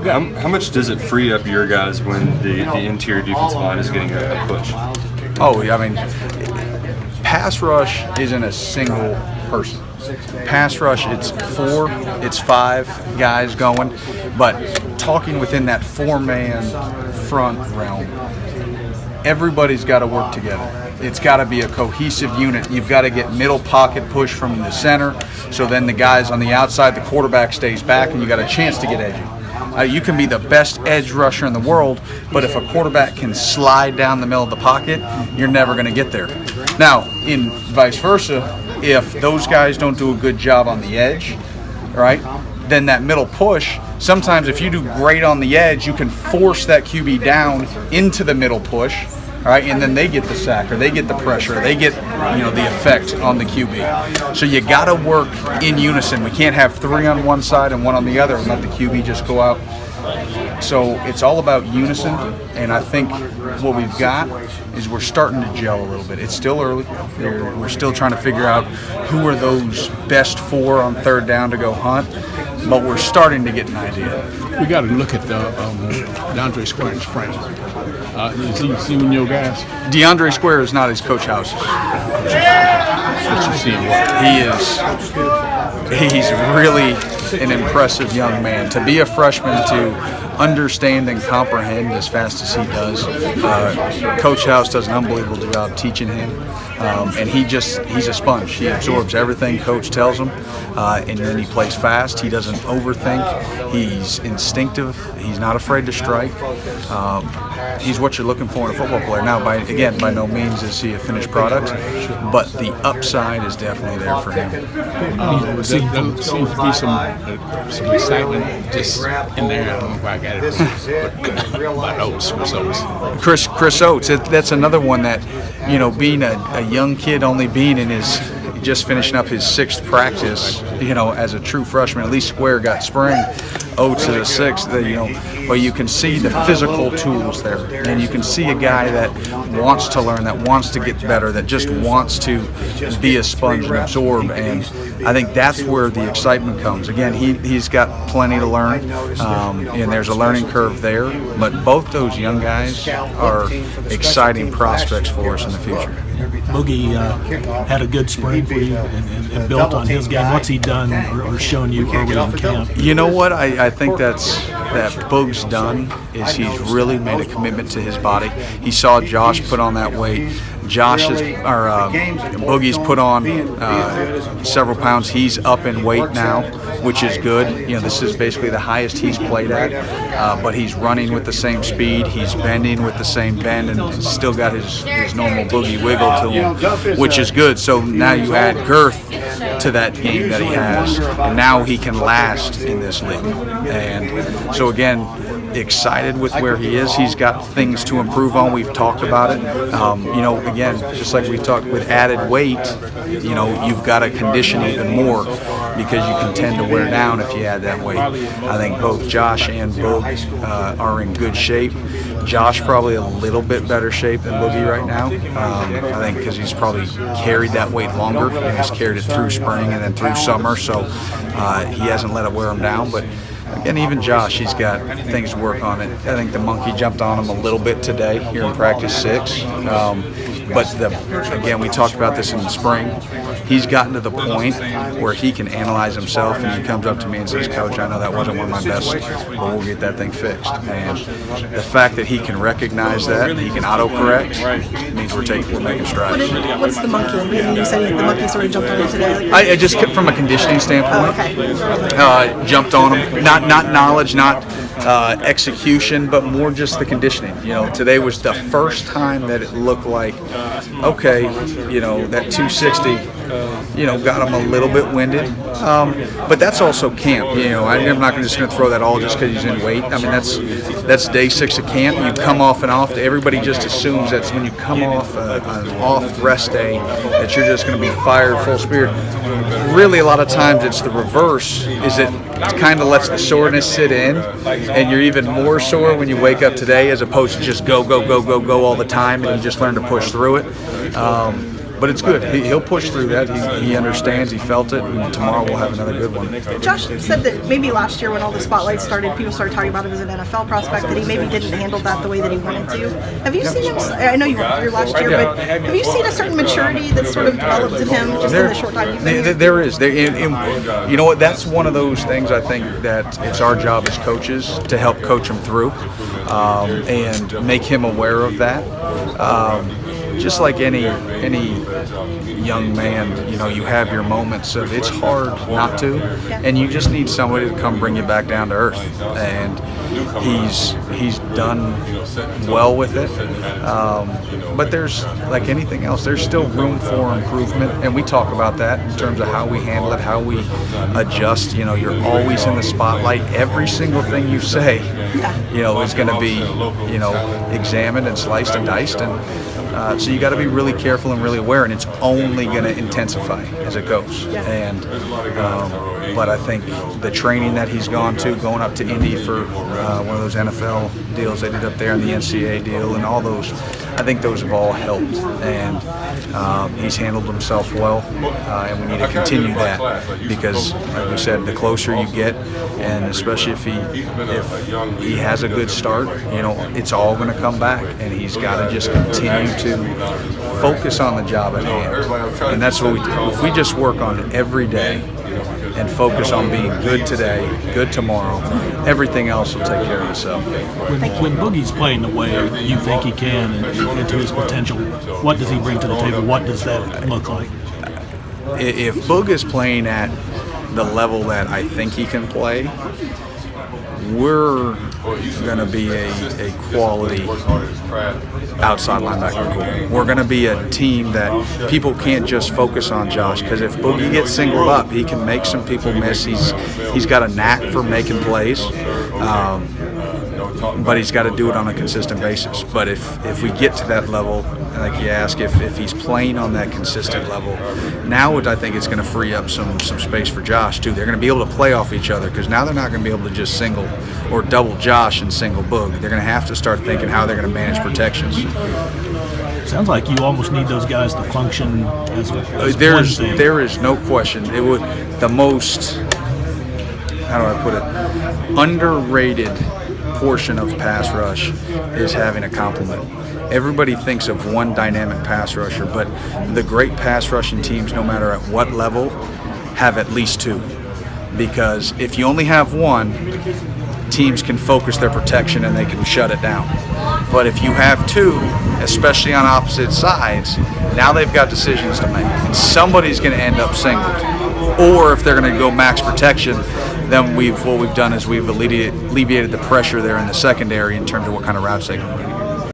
How much does it free up your guys when the interior defensive line is getting a push? Oh, I mean, pass rush isn't a single person. Pass rush, it's 4, it's 5 guys going, but talking within that 4-man front realm, everybody's got to work together. It's got to be a cohesive unit. You've got to get middle pocket push from the center, so then the guys on the outside, the quarterback stays back, and you got a chance to get edgy. You can be the best edge rusher in the world, but if a quarterback can slide down the middle of the pocket, you're never going to get there. Now, in vice versa, if those guys don't do a good job on the edge, right, then that middle push, sometimes if you do great on the edge, you can force that QB down into the middle push, right, and then they get the sack or they get the pressure, they get the effect on the QB. So you got to work in unison. We can't have 3 on one side and 1 on the other and let the QB just go out. So it's all about unison, and I think what we've got is we're starting to gel a little bit. It's still early. We're still trying to figure out who are those best 4 on third down to go hunt, but we're starting to get an idea. We got to look at the DeAndre Square in spring. Is he seeing your guys? DeAndre Square is not his coach house. What you see? He's really an impressive young man. To be a freshman, to understand and comprehend as fast as he does. Coach House does an unbelievable job teaching him. And he's a sponge. He absorbs everything Coach tells him, and then he plays fast. He doesn't overthink. He's instinctive. He's not afraid to strike. He's what you're looking for in a football player. Now, by no means is he a finished product, but the upside is definitely there for him. There seems to be some excitement just in there. I don't know why I got it, but Oates, Chris Oates. That's another one that, being a young kid, only being in just finishing up his 6th practice, as a true freshman. At least Square got spring. Oates is a 6th, but you can see the physical tools there, and you can see a guy that wants to learn, that wants to get better, that just wants to be a sponge and absorb, and I think that's where the excitement comes. Again, he's got plenty to learn, and there's a learning curve there, but both those young guys are exciting prospects for us in the future. Boogie had a good spring for you and built on his game. What's he done or shown you early in camp? You know what I think that Boog's done is he's really made a commitment to his body. He saw Josh put on that weight. Boogie's put on several pounds. He's up in weight now, which is good. This is basically the highest he's played at, but he's running with the same speed. He's bending with the same bend, and still got his normal Boogie wiggle to him, which is good. So now you add girth to that game that he has, and now he can last in this league. And so again, excited with where he is. He's got things to improve on. We've talked about it. Again, just like we talked with added weight, you've got to condition even more because you can tend to wear down if you add that weight. I think both Josh and Boog are in good shape. Josh probably a little bit better shape than Boogie right now. I think because he's probably carried that weight longer. He's carried it through spring and then through summer, so he hasn't let it wear him down. But again, even Josh, he's got things to work on. I think the monkey jumped on him a little bit today here in practice 6. But again, we talked about this in the spring. He's gotten to the point where he can analyze himself, and he comes up to me and says, "Coach, I know that wasn't one of my best, but we'll get that thing fixed." And the fact that he can recognize that, and he can autocorrect, means we're making strides. What's the monkey? You said the monkey sort of jumped on you today. I just, from a conditioning standpoint, jumped on him. Not knowledge, not execution, but more just the conditioning. Today was the first time that it looked like, okay, that 260, got him a little bit winded. But that's also camp. I'm not just going to throw that all just because he's in weight. I mean, that's day 6 of camp. You come off and off. Everybody just assumes that's when you come off an off rest day that you're just going to be fired full spirit. Really, a lot of times it's the reverse. Is it kind of lets the soreness sit in, and you're even more sore when you wake up today, as opposed to just go all the time, and you just learn to push through it. but it's good. He'll push through that. He understands. He felt it. And tomorrow we'll have another good one. Josh said that maybe last year when all the spotlights started, people started talking about him as an NFL prospect, that he maybe didn't handle that the way that he wanted to. Have you seen him? I know you weren't here last year, but have you seen a certain maturity that's sort of developed in him just in the short time you've been here? There is. You know what? That's one of those things I think that it's our job as coaches to help coach him through and make him aware of that. Just like any young man, you have your moments of it's hard not to, and you just need somebody to come bring you back down to earth. And he's done well with it. But there's, like anything else, there's still room for improvement, and we talk about that in terms of how we handle it, how we adjust. You're always in the spotlight. Every single thing you say, is going to be, examined and sliced and diced, and so you got to be really careful and really aware, and it's only going to intensify as it goes. And but I think the training that he's gone up to Indy for one of those NFL deals they did up there, and the NCAA deal, and all those, I think those have all helped, and he's handled himself well, and we need to continue that, because, like we said, the closer you get, and especially if he has a good start, it's all going to come back, and he's got to just continue to focus on the job at hand, and that's what we do. If we just work on it every day and focus on being good today, good tomorrow, everything else will take care of itself. When Boogie's playing the way you think he can and to his potential, what does he bring to the table? What does that look like? If Boog is playing at the level that I think he can play, we're going to be a quality outside linebacker core. We're going to be a team that people can't just focus on Josh, because if Boogie gets singled up, he can make some people miss. He's got a knack for making plays, but he's got to do it on a consistent basis. But if we get to that level, like you ask, if he's playing on that consistent level, now I think it's going to free up some space for Josh too. They're going to be able to play off each other, because now they're not going to be able to just single or double Josh and single Boog. They're going to have to start thinking how they're going to manage protections. Sounds like you almost need those guys to function as there is no question. It would the most, how do I put it, underrated portion of pass rush is having a complement. Everybody thinks of one dynamic pass rusher, but the great pass rushing teams, no matter at what level, have at least two. Because if you only have one, teams can focus their protection and they can shut it down. But if you have two, especially on opposite sides, now they've got decisions to make, and somebody's going to end up singled. Or if they're going to go max protection, then what we've done is we've alleviated the pressure there in the secondary in terms of what kind of routes they can run.